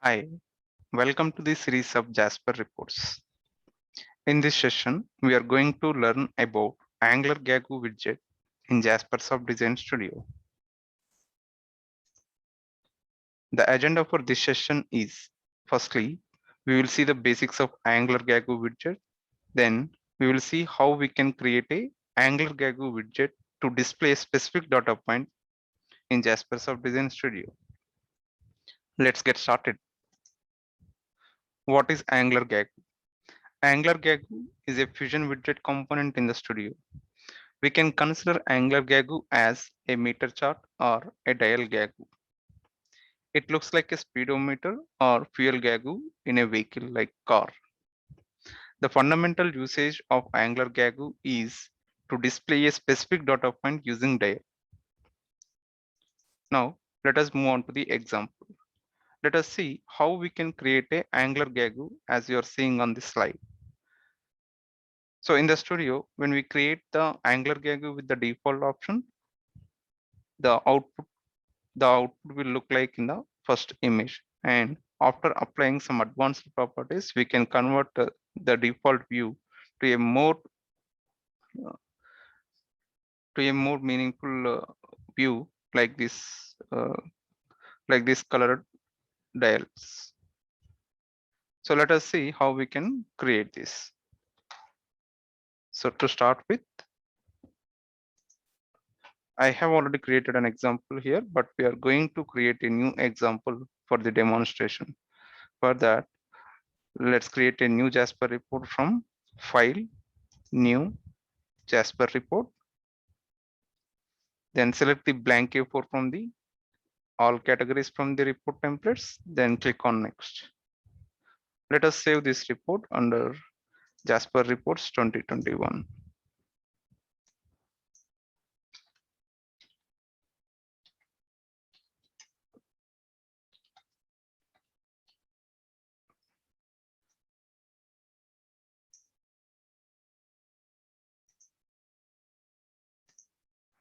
Hi, welcome to the series of Jasper Reports. In this session, we are going to learn about Angular Gagoo widget in Jaspersoft Design Studio. The agenda for this session is, firstly, we will see the basics of Angular Gagoo widget. Then we will see how we can create a Angular Gagoo widget to display a specific data point in Jaspersoft Design Studio. Let's get started. What is Angular Gagoo? Angular Gagoo is a Fusion widget component in the studio. We can consider Angular Gagoo as a meter chart or a dial Gagoo. It looks like a speedometer or fuel Gagoo in a vehicle like car. The fundamental usage of Angular Gagoo is to display a specific data point using dial. Now, let us move on to the example. Let us see how we can create a Angular Gagoo as you are seeing on this slide. So in the studio, when we create the Angular Gagoo with the default option, the output will look like in the first image, and after applying some advanced properties we can convert the default view to a more meaningful view like this colored dials. So let us see how we can create this. So to start with, I have already created an example here, but we are going to create a new example for the demonstration. For that, let's create a new Jasper report from File, New, Jasper report. Then select the blank A4 from the all categories from the report templates. Then click on Next. Let us save this report under Jasper Reports 2021.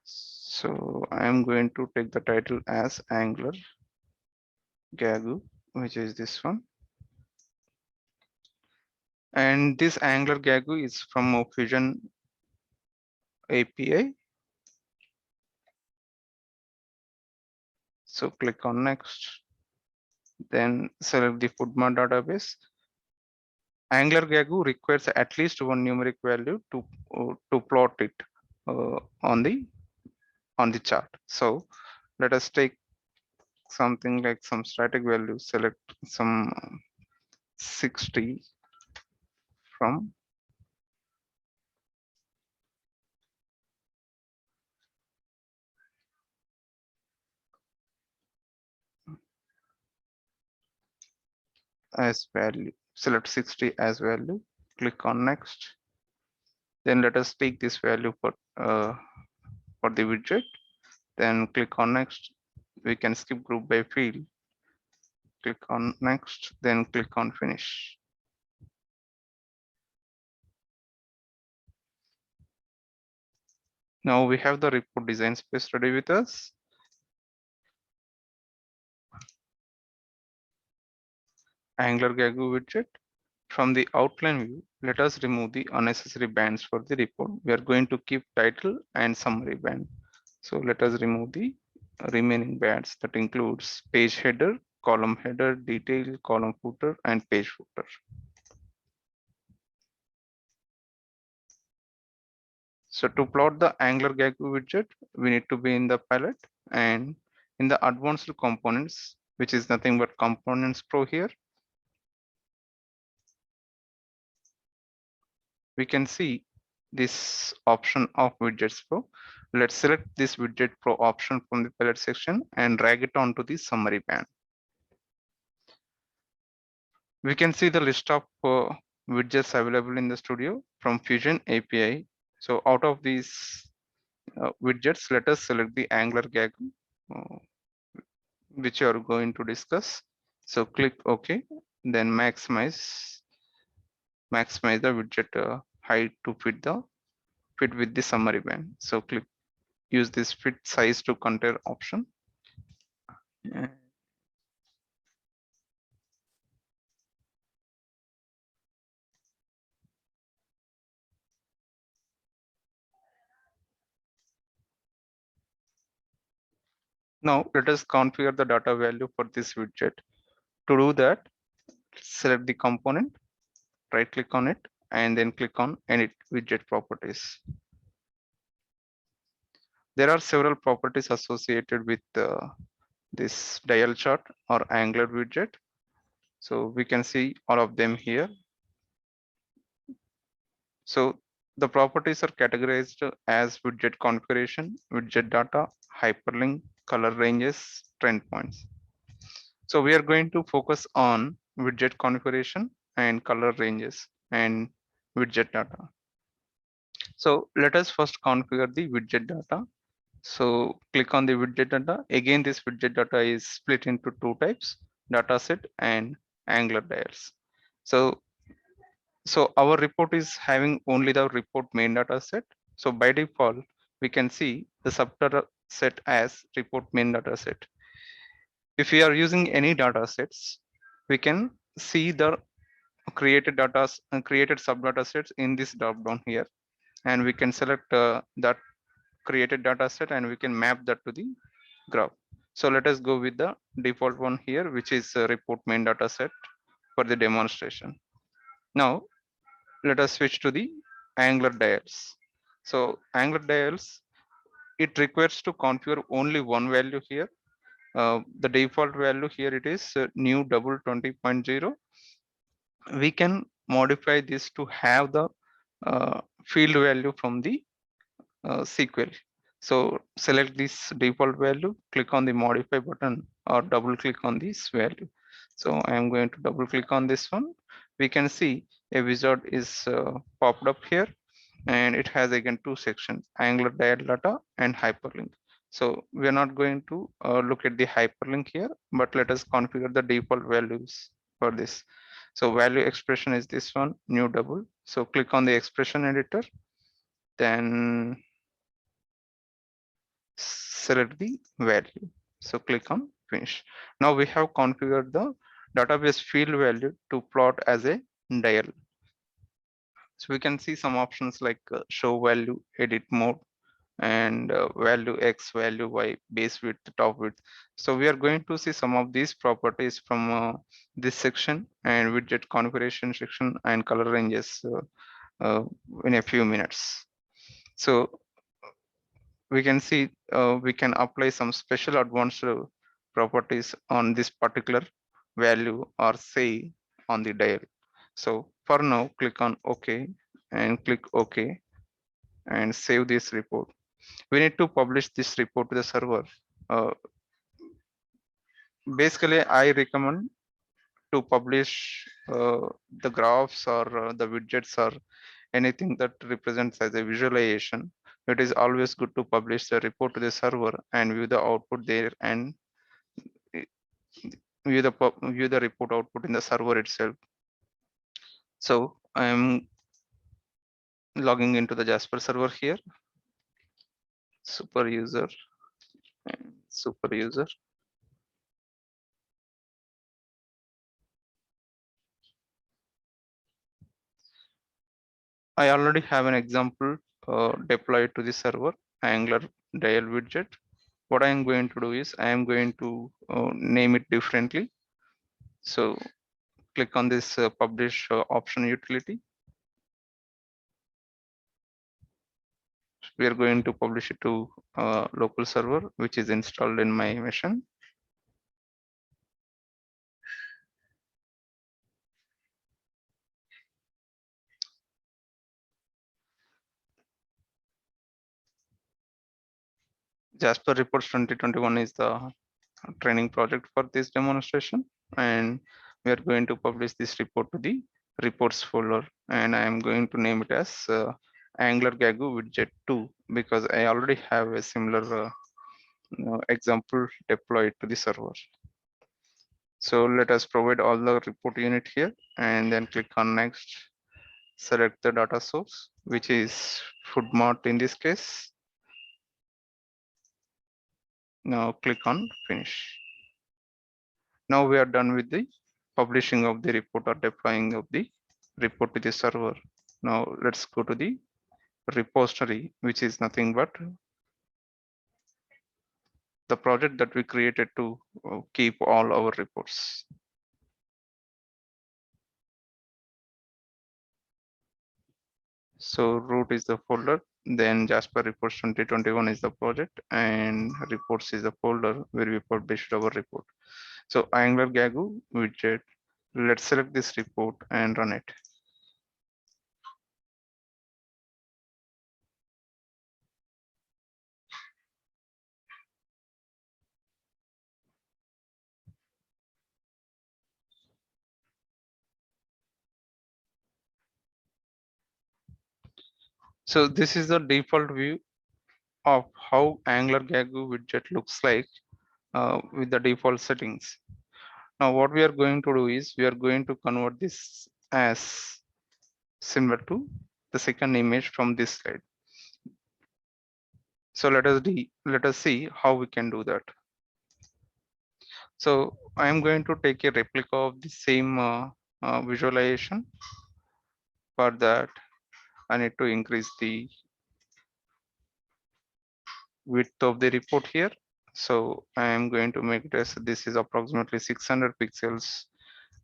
So I am going to take the title as Angular Gagoo, which is this one. And this Angular Gagoo is from a Fusion API. So click on Next. Then select the Figma database. Angular Gagoo requires at least one numeric value to plot it on the chart. So let us take something like some static value, select some 60 from as value, select 60 as value, click on Next. Then let us take this value for the widget, then click on Next. We can skip group by field, click on Next, then click on Finish. Now we have the report design space ready with us. Angular Gagoo widget. From the outline view, let us remove the unnecessary bands for the report. We are going to keep title and summary band. So let us remove the remaining bands. That includes page header, column header, detail, column footer, and page footer. So to plot the Angular Gagoo widget, we need to be in the palette and in the advanced components, which is nothing but Components Pro here. We can see this option of Widgets Pro. Let's select this Widget Pro option from the palette section and drag it onto the summary band. We can see the list of widgets available in the studio from Fusion API. So out of these widgets, let us select the Angular Gagoo, which you are going to discuss. So click OK, then maximize the widget height to fit with the summary band. So click use this fit size to contour option. Now let us configure the data value for this widget. To do that, select the component, right click on it, and then click on edit widget properties. There are several properties associated with this dial chart or Angular widget. So we can see all of them here. So the properties are categorized as widget configuration, widget data, hyperlink, color ranges, trend points. So we are going to focus on widget configuration and color ranges and widget data. So let us first configure the widget data. So click on the widget data. Again, this widget data is split into two types, dataset and Angular dials. So our report is having only the report main data set. So by default, we can see the subdata set as report main data set. If we are using any data sets, we can see the created data created subdata sets in this drop down here, and we can select that created data set and we can map that to the graph. So let us go with the default one here, which is report main data set for the demonstration. Now let us switch to the Angular dials. So Angular dials, it requires to configure only one value here. The default value here it is new double 20.0. We can modify this to have the field value from the SQL. So select this default value, click on the modify button or double click on this value. So I am going to double click on this one. We can see a wizard is popped up here, and it has again two sections, Angular dial data and hyperlink. So we are not going to look at the hyperlink here, but let us configure the default values for this. So value expression is this one, new double. So click on the expression editor, then select the value. So click on finish. Now we have configured the database field value to plot as a dial. So we can see some options like show value, edit mode, and value X, value Y, base width, top width. So we are going to see some of these properties from this section and widget configuration section and color ranges in a few minutes. So we can see we can apply some special advanced properties on this particular value or say on the dial. So for now, click on OK and click OK and save this report. We need to publish this report to the server. Uh, Basically, I recommend to publish the graphs or the widgets or anything that represents as a visualization. It is always good to publish the report to the server and view the output there and view the report output in the server itself. So I am logging into the Jasper server here, super user and super user. I already have an example deployed to the server, Angular dial widget. What I am going to do is I am going to name it differently. So click on this publish option utility. We are going to publish it to local server, which is installed in my machine. Jasper Reports 2021 is the training project for this demonstration, and we are going to publish this report to the reports folder, and I am going to name it as Angular Gagu widget 2 because I already have a similar example deployed to the server. So let us provide all the report unit here and then click on next. Select the data source, which is FoodMart in this case. Now click on finish. Now we are done with the publishing of the report or deploying of the report to the server. Now let's go to the repository, which is nothing but the project that we created to keep all our reports. So root is the folder, then Jasper Reports 2021 is the project, and reports is the folder where we published our report. So Angular Gagoo widget, let's select this report and run it. So this is the default view of how Angular Gagoo widget looks like with the default settings. Now what we are going to do is we are going to convert this as similar to the second image from this slide. So let us see how we can do that. So I am going to take a replica of the same visualization. For that, I need to increase the width of the report here. So I am going to make it as this is approximately 600 pixels.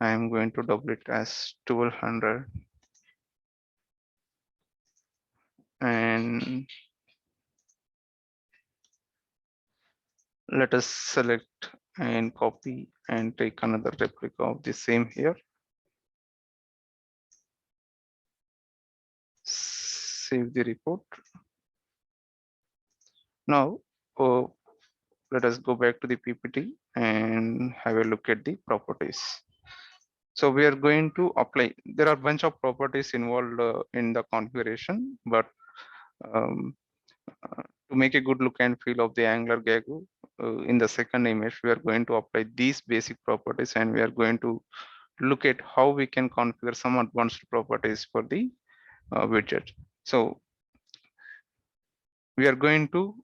I am going to double it as 1200, and let us select and copy and take another replica of the same here. Save the report. Now let us go back to the PPT and have a look at the properties. So we are going to apply, there are a bunch of properties involved in the configuration, but um, to make a good look and feel of the Angular Gagoo, in the second image, we are going to apply these basic properties, and we are going to look at how we can configure some advanced properties for the widget. So we are going to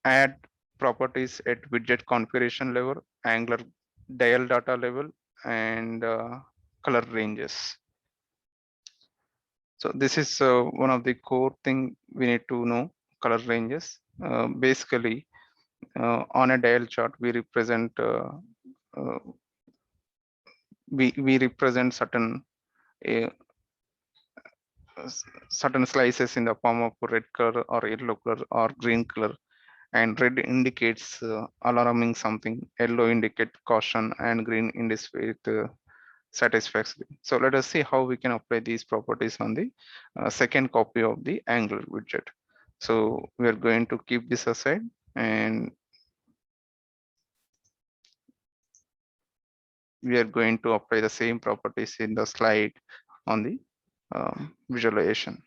add properties at widget configuration level, Angular dial data level, and color ranges. So this is one of the core thing we need to know, color ranges. Basically, on a dial chart, we represent uh, we represent uh, certain slices in the form of red color or yellow color or green color, and red indicates alarming something, yellow indicate caution, and green indicate satisfactory. So let us see how we can apply these properties on the second copy of the Angular widget. So we are going to keep this aside, and we are going to apply the same properties in the slide on the visualization.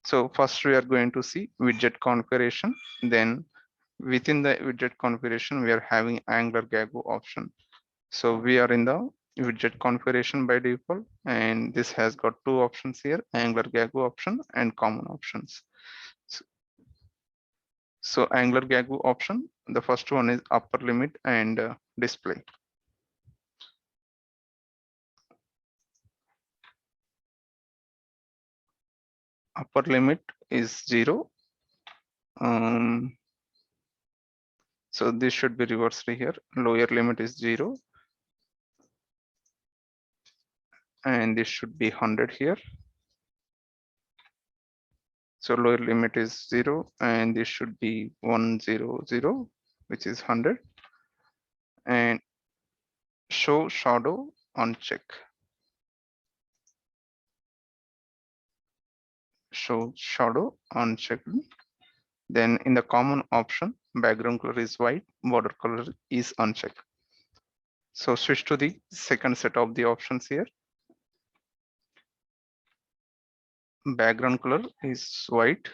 So first we are going to see widget configuration. Then within the widget configuration, we are having Angular Gagoo option. So we are in the widget configuration by default, and this has got two options here, Angular Gagoo option and common options. So Angular Gagoo option, the first one is upper limit and display. Upper limit is 0. So this should be reversed here. Lower limit is 0. And this should be 100 here. So lower limit is 0, and this should be 100, which is 100. And show shadow on check. Show shadow unchecked. Then in the common option, background color is white, border color is unchecked. So switch to the second set of the options here. Background color is white.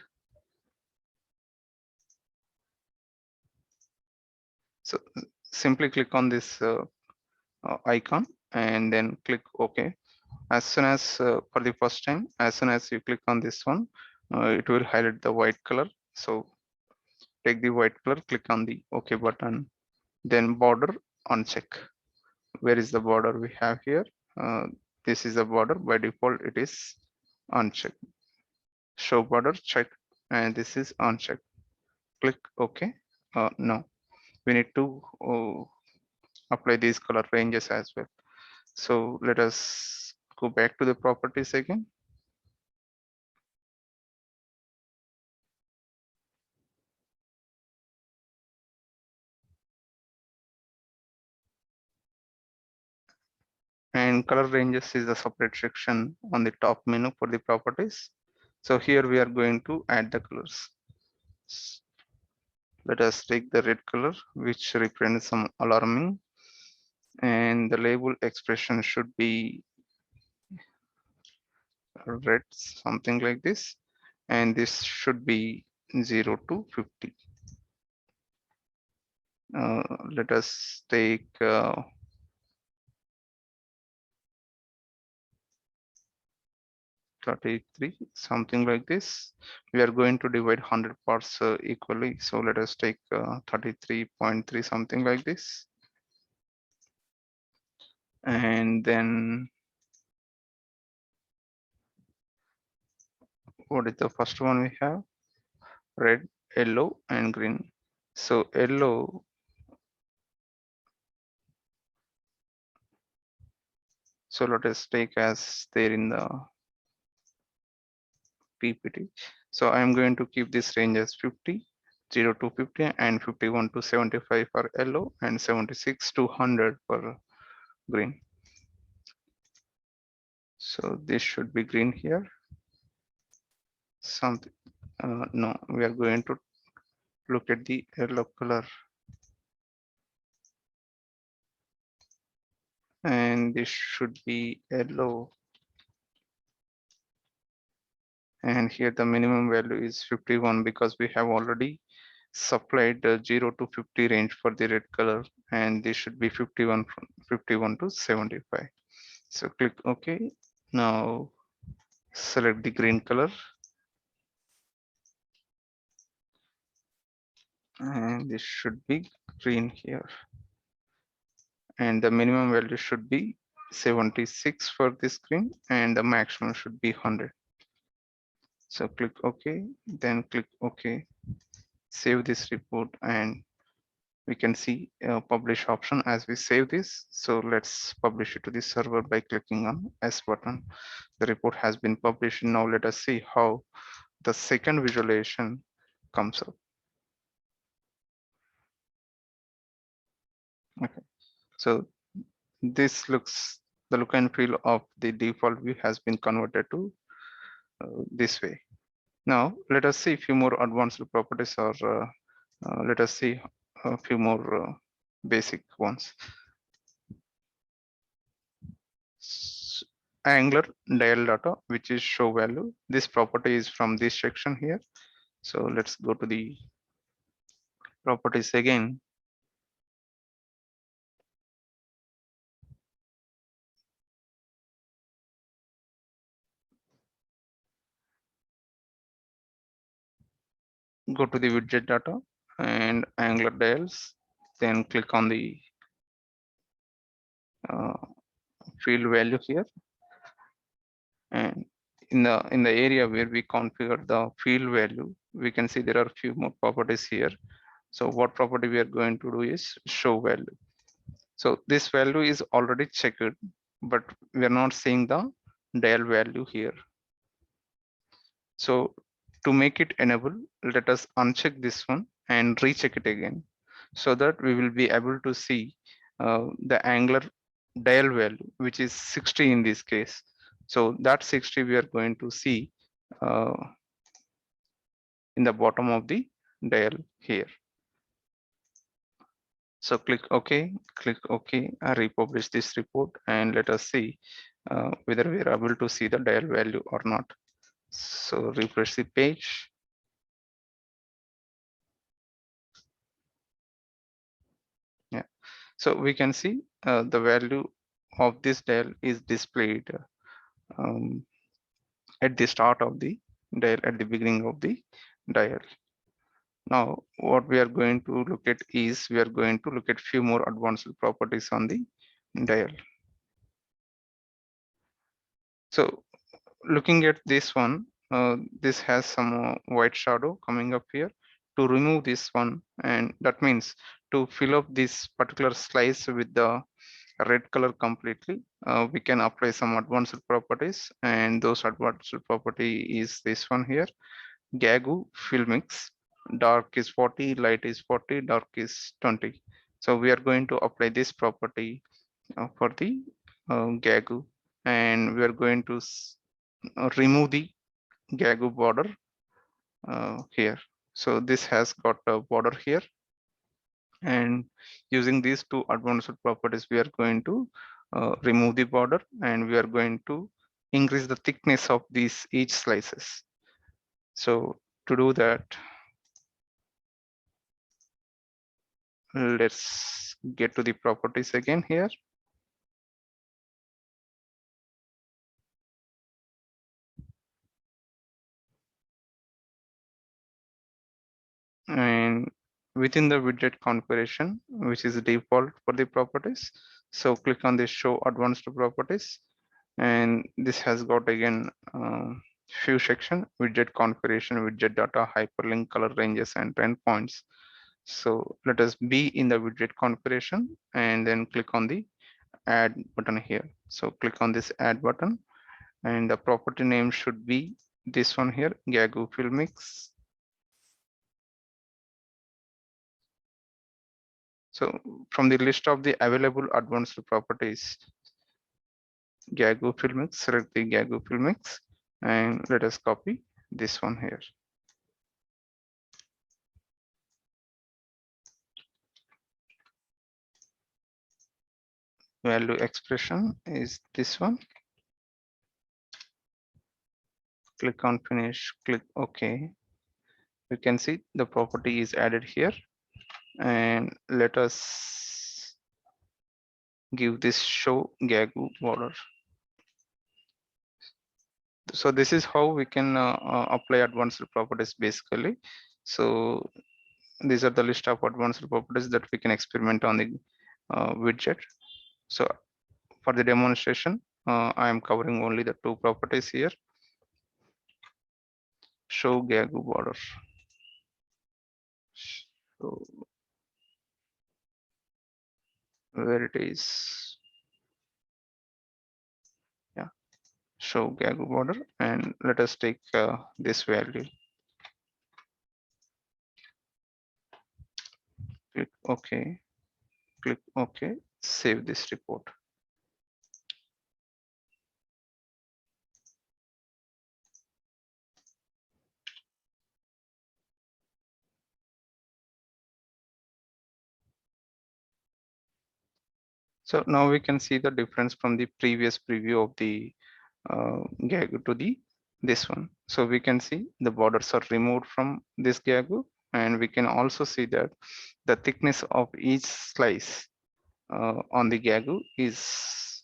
So simply click on this icon and then click OK. As soon as for the first time, as soon as you click on this one, it will highlight the white color. So take the white color, click on the OK button, then border uncheck. Where is the border we have here? This is the border. By default, it is unchecked. Show border check, and this is unchecked. Click OK. No, we need to apply these color ranges as well. So let us go back to the properties again. And color ranges is a separate section on the top menu for the properties. So here we are going to add the colors. Let us take the red color, which represents some alarming, and the label expression should be red, something like this, and this should be 0 to 50. Let us take 33, something like this. We are going to divide 100 parts equally, so let us take 33.3, something like this. And then what is the first one we have? Red, yellow, and green. So yellow, so let us take as there in the PPT. So I am going to keep this range as 50, 0 to 50, and 51 to 75 for yellow, and 76 to 100 for green. So this should be green here. Something, no, we are going to look at the yellow color, and this should be yellow. And here the minimum value is 51 because we have already supplied the 0 to 50 range for the red color, and this should be 51 from 51 to 75. So click OK. Now select the green color, and this should be green here, and the minimum value should be 76 for this green, and the maximum should be 100. So click OK, then click OK, save this report, and we can see a publish option as we save this. So let's publish it to the server by clicking on S button. The report has been published. Now let us see how the second visualization comes up. Okay, so this looks, the look and feel of the default view has been converted to this way. Now let us see a few more advanced properties, or let us see a few more basic ones. Angular dial data, which is show value. This property is from this section here. So let's go to the properties again. Go to the widget data and Angular dials, then click on the uh, field value here, and in the area where we configure the field value, we can see there are a few more properties here. So what property we are going to do is show value. So this value is already checked, but we are not seeing the dial value here. So to make it enable, let us uncheck this one and recheck it again, so that we will be able to see the Angular dial value, which is 60 in this case. So that 60 we are going to see uh, in the bottom of the dial here. So click OK, I republish this report, and let us see whether we are able to see the dial value or not. So refresh the page. Yeah, so we can see the value of this dial is displayed um, at the start of the dial, at the beginning of the dial. Now what we are going to look at is, we are going to look at few more advanced properties on the dial. So looking at this one, this has some white shadow coming up here. to remove this one, and that means to fill up this particular slice with the red color completely, we can apply some advanced properties, and those advanced property is this one here, Gagu fill mix. Dark is 40, light is 40, dark is 20. So we are going to apply this property for the Gagu, and we are going to remove the Gagu border here. So this has got a border here, and using these two advanced properties, we are going to remove the border, and we are going to increase the thickness of these each slices. So to do that, let's get to the properties again here. And within the widget configuration, which is default for the properties, so click on this show advanced properties, and this has got again few section: widget configuration, widget data, hyperlink, color ranges, and endpoints. So let us be in the widget configuration, and then click on the add button here. So click on this add button, and the property name should be this one here, Gagu fill mix. So from the list of the available advanced properties, Gagu fill mix, select the Gagu fill mix, and let us copy this one here. Value expression is this one. Click on finish, click OK. You can see the property is added here, and let us give this show Gagu border. So this is how we can apply advanced properties basically. So these are the list of advanced properties that we can experiment on the widget. So for the demonstration, I am covering only the two properties here. Show Gagu border. So where it is, yeah, show Gagu border, and let us take this value. Click OK. Click OK. Save this report. So now we can see the difference from the previous preview of the Gagu to the this one. So we can see the borders are removed from this Gagu, and we can also see that the thickness of each slice on the Gagu is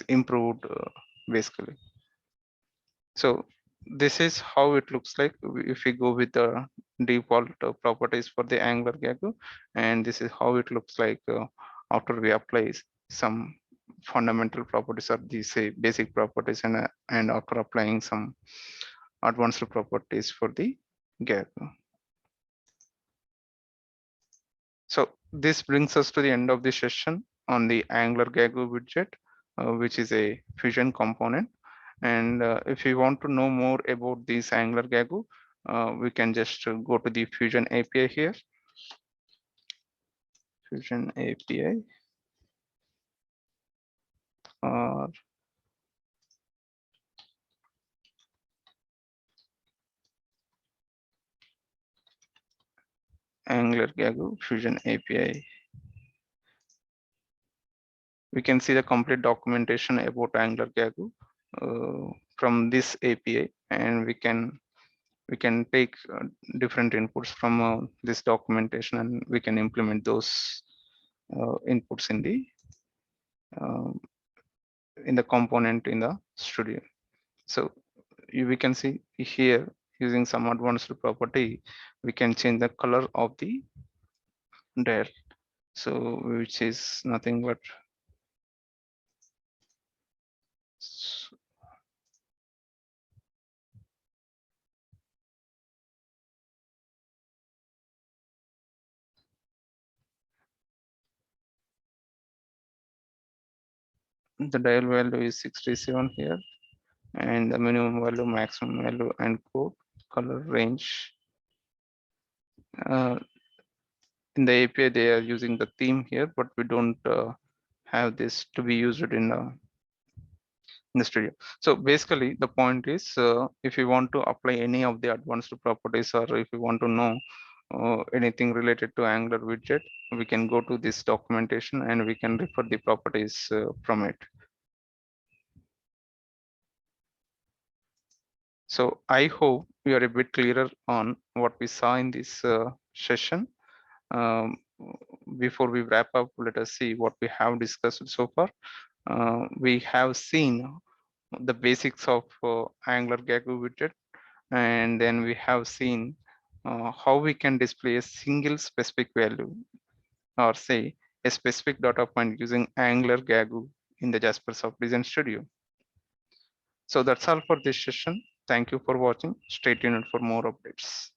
improved basically. So this is how it looks like if we go with the default properties for the Angular Gagu, and this is how it looks like after we apply some fundamental properties or these say basic properties, and after applying some advanced properties for the Gagu. So this brings us to the end of the session on the Angular Gagu widget, which is a Fusion component. And if you want to know more about this Angular Gagu, we can just go to the Fusion API here. Fusion API or Angular Gagu Fusion API. We can see the complete documentation about Angular Gagu from this API, and we can take different inputs from this documentation, and we can implement those inputs uh, in the component in the studio. So we can see here, using some advanced property, we can change the color of the dial, so which is nothing but the dial value is 67 here, and the minimum value, maximum value, and code color range. In the API, they are using the theme here, but we don't have this to be used in the studio. So basically, the point is, if you want to apply any of the advanced properties, or if you want to know anything related to Angular widget, we can go to this documentation and we can refer the properties from it. So I hope we are a bit clearer on what we saw in this session. Um, Before we wrap up, let us see what we have discussed so far. We have seen the basics of Angular Gaggle widget, and then we have seen how we can display a single specific value, or say a specific data point using Angular Gaggle in the Jaspersoft Design Studio. So that's all for this session. Thank you for watching. Stay tuned for more updates.